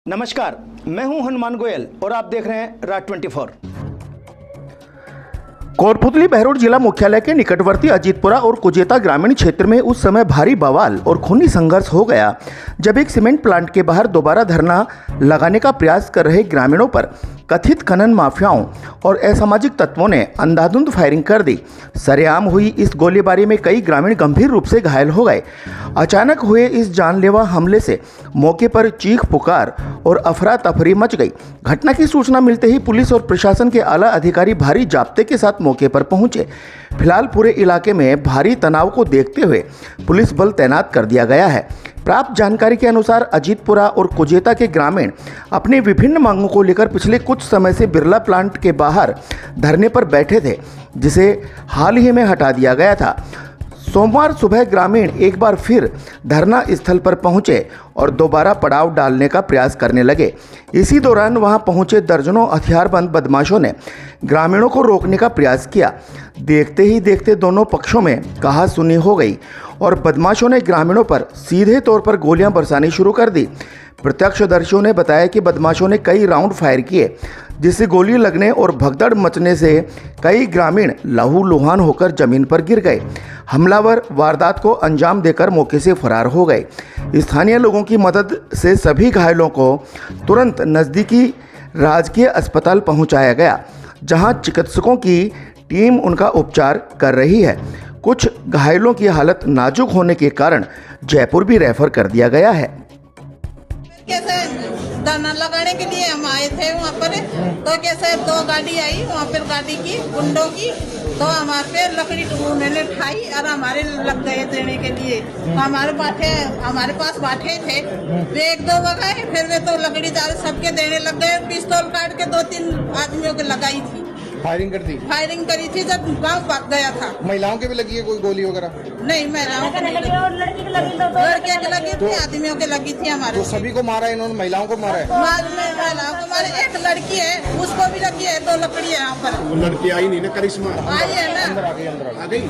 नमस्कार, मैं हूं हनुमान गोयल और आप देख रहे हैं राज 24। कोटपुतली बहरोड जिला मुख्यालय के निकटवर्ती अजीतपुरा और कुजेता ग्रामीण क्षेत्र में उस समय भारी बवाल और खूनी संघर्ष हो गया जब एक सीमेंट प्लांट के बाहर दोबारा धरना लगाने का प्रयास कर रहे ग्रामीणों पर कथित खनन माफियाओं और असामाजिक तत्वों ने अंधाधुंध फायरिंग कर दी। सरेआम हुई इस गोलीबारी में कई ग्रामीण गंभीर रूप से घायल हो गए। अचानक हुए इस जानलेवा हमले से मौके पर चीख पुकार और अफरा तफरी मच गई। घटना की सूचना मिलते ही पुलिस और प्रशासन के आला अधिकारी भारी जाब्ते के साथ मौके पर पहुंचे। फिलहाल पूरे इलाके में भारी तनाव को देखते हुए पुलिस बल तैनात कर दिया गया है। प्राप्त जानकारी के अनुसार अजीतपुरा और कुजेता के ग्रामीण अपनी विभिन्न मांगों को लेकर पिछले कुछ समय से बिरला प्लांट के बाहर धरने पर बैठे थे, जिसे हाल ही में हटा दिया गया था। सोमवार सुबह ग्रामीण एक बार फिर धरना स्थल पर पहुंचे और दोबारा पड़ाव डालने का प्रयास करने लगे। इसी दौरान वहां पहुंचे दर्जनों हथियारबंद बदमाशों ने ग्रामीणों को रोकने का प्रयास किया। देखते ही देखते दोनों पक्षों में कहासुनी हो गई और बदमाशों ने ग्रामीणों पर सीधे तौर पर गोलियां बरसानी शुरू कर दी। प्रत्यक्षदर्शियों ने बताया कि बदमाशों ने कई राउंड फायर किए, जिससे गोली लगने और भगदड़ मचने से कई ग्रामीण लहूलुहान होकर जमीन पर गिर गए। हमलावर वारदात को अंजाम देकर मौके से फरार हो गए। स्थानीय लोगों की मदद से सभी घायलों को तुरंत नज़दीकी राजकीय अस्पताल पहुंचाया गया, जहां चिकित्सकों की टीम उनका उपचार कर रही है। कुछ घायलों की हालत नाजुक होने के कारण जयपुर भी रेफर कर दिया गया है। कैसे धरना लगाने के लिए हम आए थे वहाँ पर, तो कैसे 2 गाड़ी आई वहाँ पर, गाड़ी की गुंडों की, तो हमारे पे लकड़ी उन्होंने उठाई और हमारे लग गए देने के लिए। तो हमारे पास बाटे थे, वे 1-2 बगाए, फिर वे तो लकड़ी दाल सबके देने लग गए। पिस्तौल काट के 2-3 आदमियों के लगाई थी, फायरिंग करी थी जब गांव भाग गया था। महिलाओं के भी लगी है कोई गोली वगैरह? नहीं, महिलाओं के लगी और लड़के के लगी थी, आदमियों के लगी थी हमारे। तो सभी को मारा है इन्होंने, महिलाओं को मारा है? महिलाओं को मारे, एक लड़की है उसको भी लगी है, 2 लकड़ी है यहाँ पर। वो लड़की आई नहीं ना, करिश्मा आई है ना, अंदर आ गई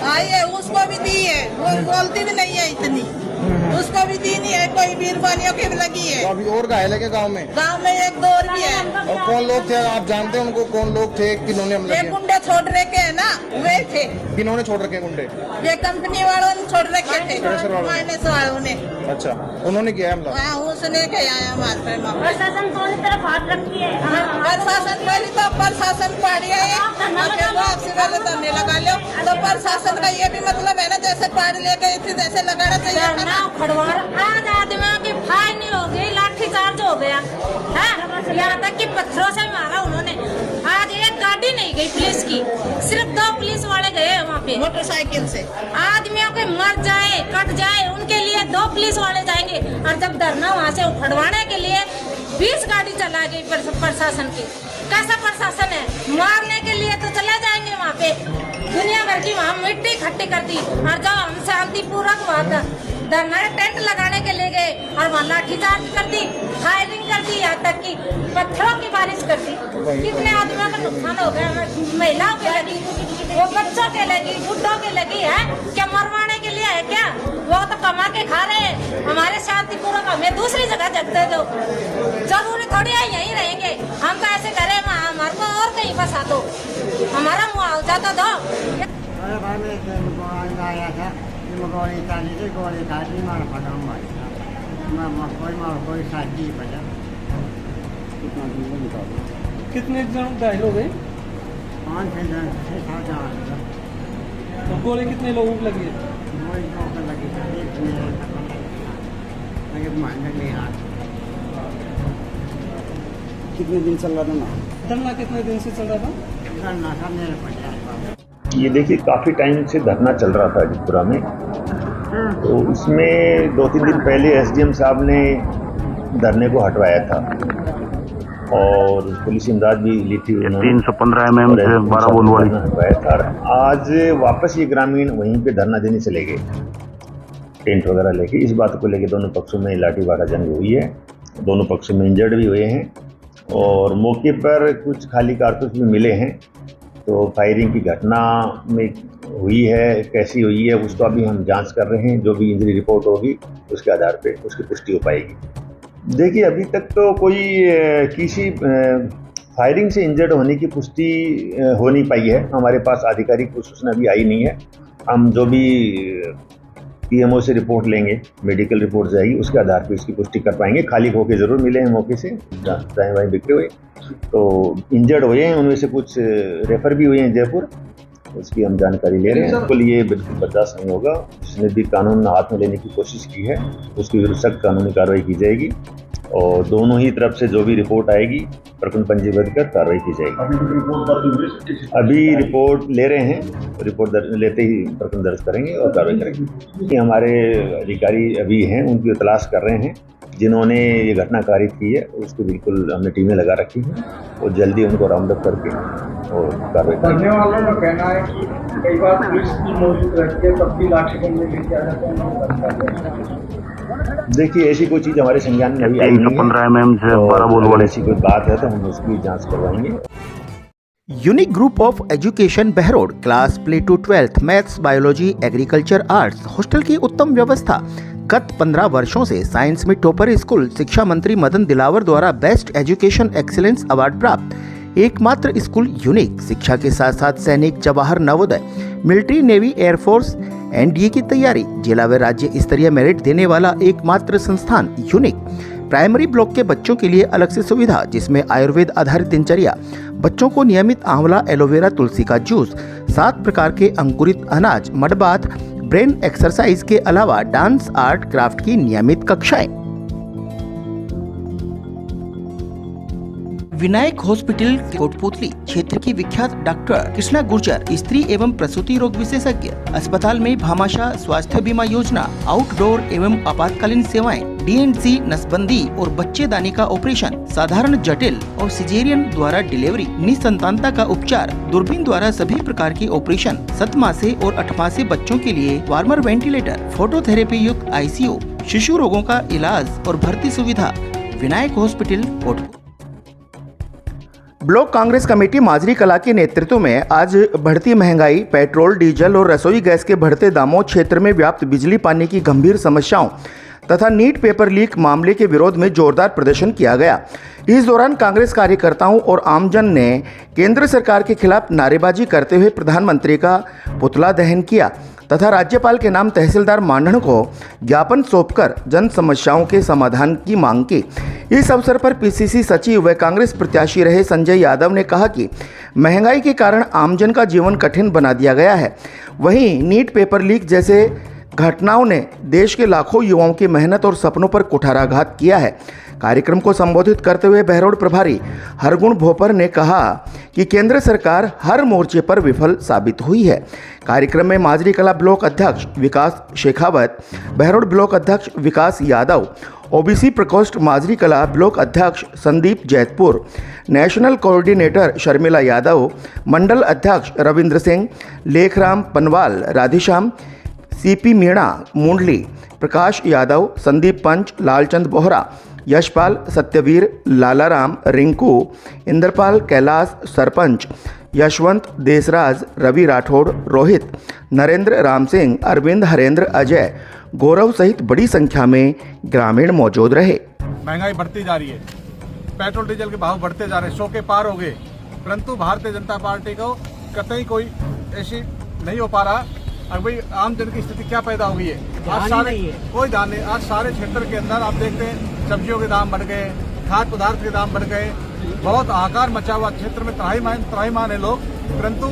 आई है, उसको भी दी है, वो बोलती भी नहीं है इतनी, उसको भी दी नहीं है। कोई बीरबानियों की भी लगी है। तो अभी और घायल है क्या गाँव में? गाँव में 1-2 और भी है। और कौन लोग थे, आप जानते हैं उनको? कौन लोग थे, किन्होंने हमला ये किया? गुंडे छोड़ रखे है ना, वे थे। किन्होंने छोड़ रखे गुंडे? ये कंपनी वालों ने छोड़ रखे थे, माइनस वालों ने। अच्छा, उन्होंने किया हमला? हाँ, उसने किया है हमारे पे। प्रशासन दोनों तरफ हाथ रखी है। प्रशासन पहले तो प्रशासन पाड़ी है, आपसे पहले धरने लगा लो। तो प्रशासन का ये भी मतलब है ना, जैसे पाड़ी ले गई थी जैसे लगाना चाहिए था ना। आज आदमियों की फायरिंग हो गई, लाठीचार्ज हो गया है, यहाँ तक कि पत्थरों से मारा उन्होंने। आज एक गाड़ी नहीं गई पुलिस की, सिर्फ 2 पुलिस वाले गए वहाँ पे मोटरसाइकिल से। आदमियों के मर जाए कट जाए उनके लिए 2 पुलिस वाले जाएंगे, और जब धरना वहाँ से उखड़वाने के लिए 20 गाड़ी चला गई प्रशासन की। कैसा प्रशासन है? मारने के लिए तो चले जाएंगे वहाँ पे, दुनिया भर की वहाँ मिट्टी इकट्ठी कर दी। और जब हम शांतिपूर्वक वहाँ धरना टेंट लगाने के लिए गए और वहाँ लाठीचार्ज कर दी, फायरिंग कर दी, यहाँ तक कि पत्थरों की बारिश कर दी। कितने आदमियों का नुकसान हो गया, महिलाओं के लगी, वो बच्चों के लगी, बुढ़ों के लगी है। क्या मरवाने के लिए है क्या? वो तो कमा के खा रहे हैं, हमारे शांतिपूर्वक हमें दूसरी जगह जगते दो। जरूरी थोड़ी है यहीं रहेंगे, हम तो ऐसे करें हमारे को और कहीं फंसा दो, हमारा मुआवजा तो दो। कितने जन घायल हो गए? 5-6 जन से। तो गोली कितने लोगों को लगी है? कितने दिन चल रहा था ना? धरना कितने दिन से चल रहा था? धरना था मेरे पंचायत। ये देखिए, काफ़ी टाइम से धरना चल रहा था अजीतपुरा में। तो इसमें 2-3 दिन पहले एसडीएम साहब ने धरने को हटवाया था और पुलिस इमदाद भी ली थी उन्होंने। 315 mm से 12 बोल वाली हटवाया था। आज वापस ये ग्रामीण वहीं पे धरना देने चले गए, टेंट वगैरह लेके। इस बात को लेके दोनों पक्षों में लाठीबारा जंग हुई है, दोनों पक्षों में इंजर्ड भी हुए हैं और मौके पर कुछ खाली कारतूस भी मिले हैं। तो फायरिंग की घटना में हुई है, कैसी हुई है उसको अभी हम जांच कर रहे हैं। जो भी इंजरी रिपोर्ट होगी उसके आधार पे उसकी पुष्टि हो पाएगी। देखिए, अभी तक तो कोई किसी फायरिंग से इंजर्ड होने की पुष्टि हो नहीं पाई है। हमारे पास आधिकारिक सूचना अभी आई नहीं है। हम जो भी पीएमओ से रिपोर्ट लेंगे, मेडिकल रिपोर्ट जाएगी, उसके आधार पर इसकी पुष्टि कर पाएंगे। खाली होके ज़रूर मिले हैं मौके से, दाएँ बाएँ बिखरे हुए, तो इंजर्ड हुए हैं, उनमें से कुछ रेफर भी हुए हैं जयपुर, उसकी हम जानकारी ले रहे हैं। बिल्कुल ये बिल्कुल बर्दाश्त नहीं होगा। जिसने भी कानून हाथ में लेने की कोशिश की है उसके विरुद्ध सख्त कानूनी कार्रवाई की जाएगी और दोनों ही तरफ से जो भी रिपोर्ट आएगी प्रकरण पंजीबद्ध कर कार्रवाई की जाएगी। अभी रिपोर्ट ले रहे हैं, रिपोर्ट लेते ही प्रकरण दर्ज करेंगे और कार्रवाई करेंगे। हमारे अधिकारी अभी हैं, उनकी तलाश कर रहे हैं जिन्होंने ये घटना कारित की है। उसको बिल्कुल हमने टीमें लगा रखी हैं और जल्दी उनको राउंड अप करके और कार्रवाई करेंगे। करने वालों का कहना है कि कई बार पुलिस भी मौजूद रहती है, तब भी लाठी डंडे लेके आ जाते हैं। देखिए, ऐसी कोई चीज़ हमारे संज्ञान में अभी आई नहीं है। 15 mm से 12 बोल वाली ऐसी कोई बात है तो हम उसकी जांच करवाएंगे। Unique group of education Behror class play to 12th maths, biology, agriculture, arts hostel की उत्तम व्यवस्था। गत 15 वर्षों से साइंस में टॉपर स्कूल, शिक्षा मंत्री मदन दिलावर द्वारा बेस्ट एजुकेशन एक्सीलेंस अवार्ड प्राप्त एकमात्र स्कूल यूनिक। शिक्षा के साथ साथ सैनिक, Jawahar Navodaya, military, navy, air force, NDA की तैयारी, जिला व राज्य स्तरीय मेरिट देने वाला एकमात्र संस्थान यूनिक। प्राइमरी ब्लॉक के बच्चों के लिए अलग से सुविधा, जिसमें आयुर्वेद आधारित दिनचर्या, बच्चों को नियमित आंवला, एलोवेरा, तुलसी का जूस, 7 प्रकार के अंकुरित अनाज, मड बाथ, ब्रेन एक्सरसाइज के अलावा डांस, आर्ट, क्राफ्ट की नियमित कक्षाएं। विनायक हॉस्पिटल कोटपुतली क्षेत्र की विख्यात डॉक्टर कृष्णा गुर्जर, स्त्री एवं प्रसूति रोग विशेषज्ञ। अस्पताल में भामाशाह स्वास्थ्य बीमा योजना, आउटडोर एवं आपातकालीन सेवाएं, डीएनसी, नसबंदी और बच्चेदानी का ऑपरेशन, साधारण, जटिल और सिजेरियन द्वारा डिलीवरी, निसंतानता का उपचार, दूरबीन द्वारा सभी प्रकार के ऑपरेशन, 7 मासे और 8 मासे बच्चों के लिए वार्मर वेंटिलेटर, फोटोथेरेपी युक्त आईसीयू, शिशु रोगों का इलाज और भर्ती सुविधा। Vinayak hospital Kotputli. Block Congress committee Majri Kala के नेतृत्व में आज बढ़ती महंगाई, पेट्रोल, डीजल और रसोई गैस के बढ़ते दामों, क्षेत्र में व्याप्त बिजली पानी की गंभीर समस्याओं तथा नीट पेपर लीक मामले के विरोध में जोरदार प्रदर्शन किया गया। इस दौरान कांग्रेस कार्यकर्ताओं और आमजन ने केंद्र सरकार के खिलाफ नारेबाजी करते हुए प्रधानमंत्री का पुतला दहन किया तथा राज्यपाल के नाम तहसीलदार मांडण को ज्ञापन सौंपकर जन समस्याओं के समाधान की मांग की। इस अवसर पर पीसीसी सचिव व कांग्रेस प्रत्याशी रहे संजय यादव ने कहा कि महंगाई के कारण आमजन का जीवन कठिन बना दिया गया है। वहीं नीट पेपर लीक जैसे घटनाओं ने देश के लाखों युवाओं की मेहनत और सपनों पर कुठाराघात किया है। कार्यक्रम को संबोधित करते हुए बहरोड प्रभारी हरगुण भोपर ने कहा कि केंद्र सरकार हर मोर्चे पर विफल साबित हुई है। कार्यक्रम में माजरी कला ब्लॉक अध्यक्ष विकास शेखावत, बहरोड ब्लॉक अध्यक्ष विकास यादव, ओबीसी प्रकोष्ठ माजरी कला ब्लॉक अध्यक्ष संदीप जैतपुर, नेशनल कोऑर्डिनेटर शर्मिला यादव, मंडल अध्यक्ष रविंद्र सिंह, लेखराम पनवाल, राधेश्याम, सीपी मीणा, मुंडली, प्रकाश यादव, संदीप पंच, लालचंद बोहरा, यशपाल, सत्यवीर, लालाराम, रिंकू, इंद्रपाल, कैलाश, सरपंच, यशवंत, देसराज, रवि राठौड़, रोहित, नरेंद्र, राम सिंह, अरविंद, हरेंद्र, अजय, गौरव सहित बड़ी संख्या में ग्रामीण मौजूद रहे। महंगाई बढ़ती जा रही है, पेट्रोल डीजल के भाव बढ़ते जा रहे हैं, 100 के पार हो गए, परंतु भारतीय जनता पार्टी को कतई कोई ऐसी नहीं हो पा रहा। अब भाई आम जन की स्थिति क्या पैदा हो गई है, आज सारे कोई ध्यान नहीं। आज सारे क्षेत्र के अंदर आप देखते हैं सब्जियों के दाम बढ़ गए, खाद्य पदार्थ के दाम बढ़ गए, बहुत हाहाकार मचा हुआ। क्षेत्र में त्राहीमाम है लोग, परंतु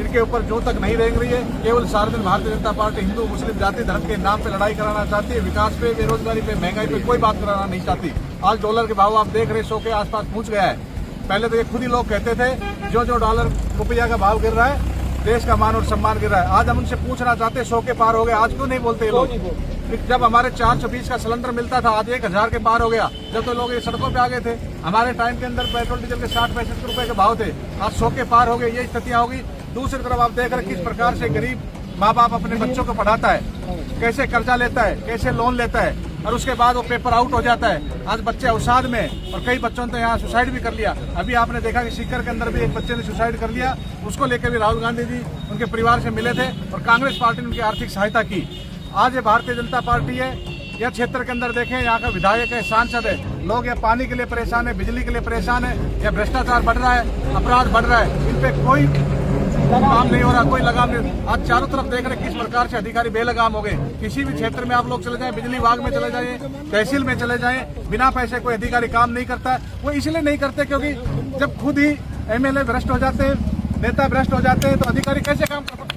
इनके ऊपर जो तक नहीं रेंग रही है। केवल सारे दिन भारतीय जनता पार्टी हिंदू मुस्लिम जाति धर्म के नाम पे लड़ाई कराना चाहती है। विकास पे, बेरोजगारी पे, महंगाई पे कोई बात कराना नहीं चाहती। आज डॉलर के भाव आप देख रहे 100 के आसपास पहुंच गया है। पहले तो ये खुद ही लोग कहते थे जो डॉलर रुपया का भाव गिर रहा है देश का मान और सम्मान गिर रहा है। आज हम उनसे पूछना चाहते 100 के पार हो गए, आज क्यों नहीं बोलते ये लोग? जब हमारे 420 का सिलेंडर मिलता था, आज 1000 के पार हो गया। जब तो लोग ये सड़कों पे आ गए थे। हमारे टाइम के अंदर पेट्रोल डीजल के 60-65 रुपए के भाव थे, आज 100 के पार हो गए। ये स्थितियां होगी। दूसरी तरफ आप देख रहे किस प्रकार से गरीब माँ बाप अपने बच्चों को पढ़ाता है, कैसे कर्जा लेता है, कैसे लोन लेता है, और उसके बाद वो पेपर आउट हो जाता है। आज बच्चे अवसाद में, और कई बच्चों ने तो यहाँ सुसाइड भी कर लिया। अभी आपने देखा कि सीकर के अंदर भी एक बच्चे ने सुसाइड कर लिया। उसको लेकर भी राहुल गांधी जी उनके परिवार से मिले थे और कांग्रेस पार्टी ने उनकी आर्थिक सहायता की। आज ये भारतीय जनता पार्टी है, या क्षेत्र के अंदर देखें, यहाँ का विधायक है, सांसद है, लोग या पानी के लिए परेशान है, बिजली के लिए परेशान है, या भ्रष्टाचार बढ़ रहा है, अपराध बढ़ रहा है, इन पे कोई काम नहीं हो रहा, कोई लगाम नहीं। आज चारों तरफ देख रहे किस प्रकार से अधिकारी बेलगाम हो गए। किसी भी क्षेत्र में आप लोग चले जाएं, बिजली विभाग में चले जाएं, तहसील में चले जाएं, बिना पैसे कोई अधिकारी काम नहीं करता है। वो इसलिए नहीं करते क्योंकि जब खुद ही एमएलए भ्रष्ट हो जाते हैं, नेता भ्रष्ट हो जाते हैं, तो अधिकारी कैसे काम कर सकते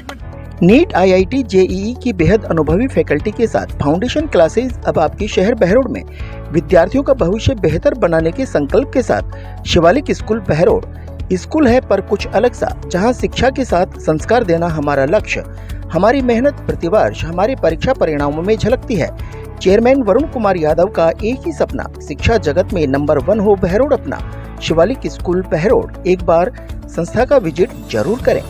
हैं। नीट, IIT, JEE की बेहद अनुभवी फैकल्टी के साथ फाउंडेशन क्लासेस अब आपके शहर बहरोड में विद्यार्थियों का भविष्य बेहतर बनाने के संकल्प के साथ शिवालिक स्कूल बहरोड स्कूल है, पर कुछ अलग सा, जहां शिक्षा के साथ संस्कार देना हमारा लक्ष्य। हमारी मेहनत प्रतिवर्ष हमारे परीक्षा परिणामों में झलकती है। चेयरमैन वरुण कुमार यादव का एक ही सपना, शिक्षा जगत में नंबर 1 हो बहरोड अपना। शिवालिक स्कूल बहरोड, एक बार संस्था का विजिट जरूर करें।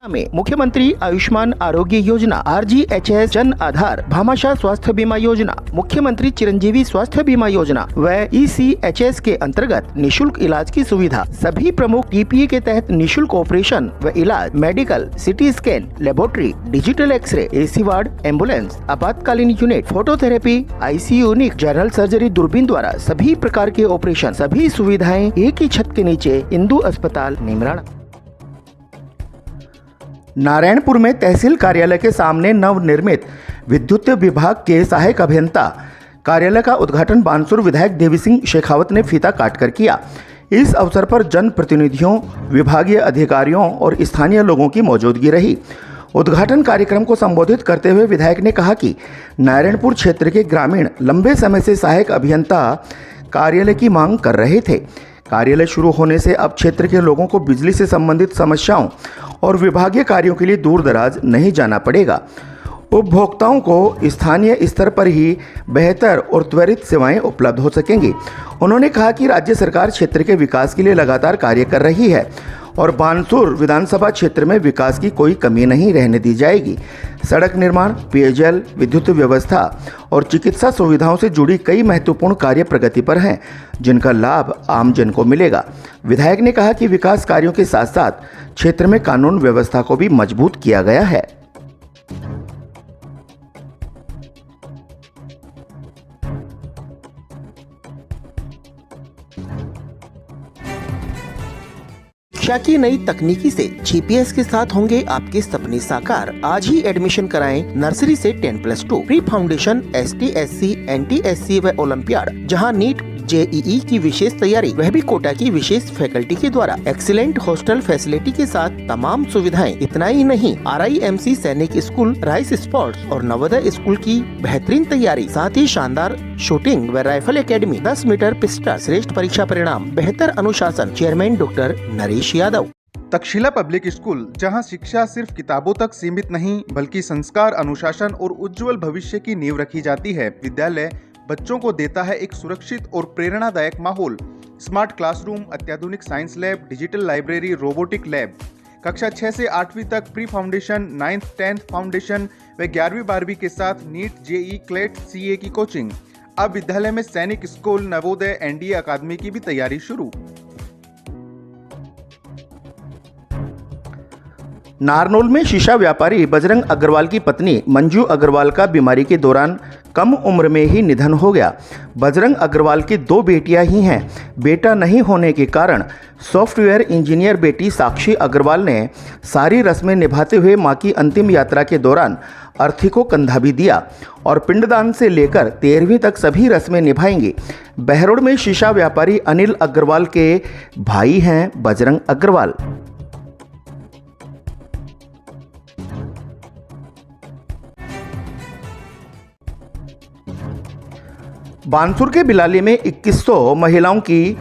में मुख्यमंत्री आयुष्मान आरोग्य योजना, RGHS जन आधार, भामाशाह स्वास्थ्य बीमा योजना, मुख्यमंत्री चिरंजीवी स्वास्थ्य बीमा योजना व ECHS के अंतर्गत निशुल्क इलाज की सुविधा, सभी प्रमुख TPA के तहत निशुल्क ऑपरेशन व इलाज, medical, CT scan, laboratory, digital x-ray, AC ward, ambulance, आपातकालीन unit, phototherapy, ICU unit, general surgery, दूरबीन द्वारा सभी प्रकार के ऑपरेशन, सभी सुविधाएं एक ही छत के नीचे, इंदु अस्पताल निमराना। नारायणपुर में तहसील कार्यालय के सामने नवनिर्मित विद्युत विभाग के सहायक अभियंता कार्यालय का उद्घाटन बानसूर विधायक देवी सिंह शेखावत ने फीता काटकर किया। इस अवसर पर जनप्रतिनिधियों, विभागीय अधिकारियों और स्थानीय लोगों की मौजूदगी रही। उद्घाटन कार्यक्रम को संबोधित करते हुए विधायक ने कहा कि नारायणपुर क्षेत्र के ग्रामीण लंबे समय से सहायक अभियंता कार्यालय की मांग कर रहे थे। कार्यालय शुरू होने से अब क्षेत्र के लोगों को बिजली से संबंधित समस्याओं और विभागीय कार्यों के लिए दूर दराज नहीं जाना पड़ेगा। उपभोक्ताओं को स्थानीय स्तर पर ही बेहतर और त्वरित सेवाएं उपलब्ध हो सकेंगी। उन्होंने कहा कि राज्य सरकार क्षेत्र के विकास के लिए लगातार कार्य कर रही है और बानसूर विधानसभा क्षेत्र में विकास की कोई कमी नहीं रहने दी जाएगी। सड़क निर्माण, पेयजल, विद्युत व्यवस्था और चिकित्सा सुविधाओं से जुड़ी कई महत्वपूर्ण कार्य प्रगति पर हैं, जिनका लाभ आम जन को मिलेगा। विधायक ने कहा कि विकास कार्यों के साथ साथ क्षेत्र में कानून व्यवस्था को भी मजबूत किया गया है। शिक्षा की नई तकनीकी से GPS के साथ होंगे आपके सपने साकार। आज ही एडमिशन कराएं नर्सरी से 10+2 pre foundation, ST, SC, NT, SC व ओलंपियाड, जहां नीट, JEE की विशेष तैयारी, वह भी कोटा की विशेष फैकल्टी के द्वारा। एक्सीलेंट हॉस्टल फैसिलिटी के साथ तमाम सुविधाएं। इतना ही नहीं, RIMC सैनिक स्कूल, राइस स्पोर्ट्स और नवोदय स्कूल की बेहतरीन तैयारी, साथ ही शानदार शूटिंग व राइफल एकेडमी, 10 मीटर पिस्टल, श्रेष्ठ परीक्षा परिणाम, बेहतर अनुशासन। Chairman doctor Naresh Yadav. Takshashila public school, जहां शिक्षा सिर्फ किताबों तक सीमित नहीं बल्कि संस्कार, अनुशासन और उज्जवल भविष्य की नींव रखी जाती है। विद्यालय बच्चों को देता है एक सुरक्षित और प्रेरणादायक माहौल। स्मार्ट क्लासरूम, अत्याधुनिक science lab, digital library, robotic lab. कक्षा 6 से 8वीं तक pre foundation, 9th 10th foundation व 11वीं 12वीं के साथ नीट, JEE, क्लेट, CA की कोचिंग। अब विद्यालय में सैनिक स्कूल, नवोदय, NDA अकादमी की भी तैयारी शुरू। नारनौल में शीशा व्यापारी बजरंग अग्रवाल की पत्नी मंजू अग्रवाल का बीमारी के दौरान कम उम्र में ही निधन हो गया। बजरंग अग्रवाल की 2 बेटियां ही हैं। बेटा नहीं होने के कारण सॉफ्टवेयर इंजीनियर बेटी साक्षी अग्रवाल ने सारी रस्में निभाते हुए मां की अंतिम यात्रा के दौरान अर्थी को कंधा भी दिया और पिंडदान से लेकर 13वीं तक सभी रस्में निभाएंगी। बहरोड में शीशा व्यापारी अनिल अग्रवाल के भाई हैं बजरंग अग्रवाल। बानसूर के बिलाली में 2100 महिलाओं की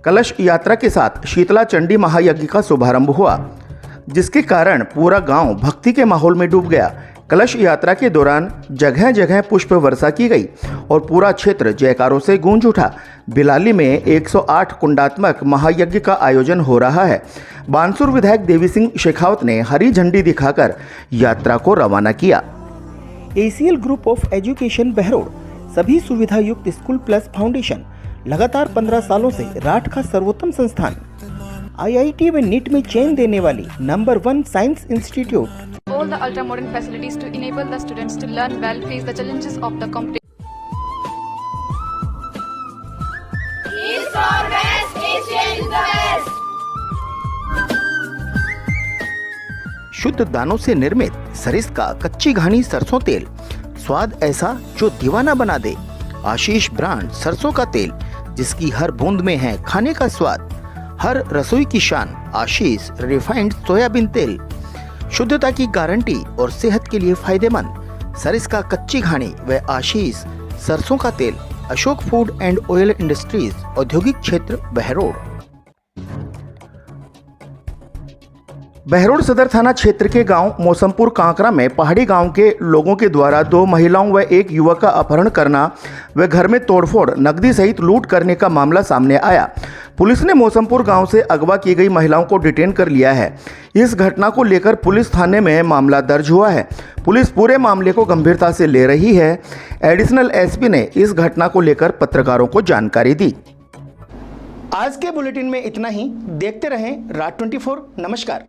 कलश यात्रा के साथ शीतला चंडी महायज्ञ का शुभारंभ हुआ, जिसके कारण पूरा गांव भक्ति के माहौल में डूब गया। कलश यात्रा के दौरान जगह जगह पुष्प वर्षा की गई और पूरा क्षेत्र जयकारों से गूंज उठा। बिलाली में 108 कुंडात्मक महायज्ञ का आयोजन हो रहा है। बानसूर विधायक देवी सिंह शेखावत ने हरी झंडी दिखाकर यात्रा को रवाना किया। ACL group of education Behror, सभी सुविधा युक्त स्कूल प्लस फाउंडेशन, लगातार 15 सालों से राठ का सर्वोत्तम संस्थान, IIT व नीट में चेन देने वाली number 1 science institute. all the ultra-modern facilities to enable the students to learn well, face the challenges of the competition. East or West, Asia is the best. शुद्ध दानों से निर्मित सरिस्का कच्ची घानी सरसों तेल, स्वाद ऐसा जो दीवाना बना दे। आशीष ब्रांड सरसों का तेल, जिसकी हर बूंद में है खाने का स्वाद। हर रसोई की शान आशीष रिफाइंड सोयाबीन तेल, शुद्धता की गारंटी और सेहत के लिए फायदेमंद। सरिस्का कच्ची घानी व आशीष सरसों का तेल। Ashok food and oil industries, औद्योगिक क्षेत्र बहरोड। बहरोड सदर थाना क्षेत्र के गांव मौसमपुर कांकरा में पहाड़ी गांव के लोगों के द्वारा 2 महिलाओं व एक युवक का अपहरण करना व घर में तोड़फोड़, नकदी सहित लूट करने का मामला सामने आया। पुलिस ने मौसमपुर गांव से अगवा की गई महिलाओं को डिटेन कर लिया है। इस घटना को लेकर पुलिस थाने में मामला दर्ज हुआ है। पुलिस पूरे मामले को गंभीरता से ले रही है। एडिशनल एसपी ने इस घटना को लेकर पत्रकारों को जानकारी दी। आज के बुलेटिन में इतना ही। देखते रहें रात 24। नमस्कार।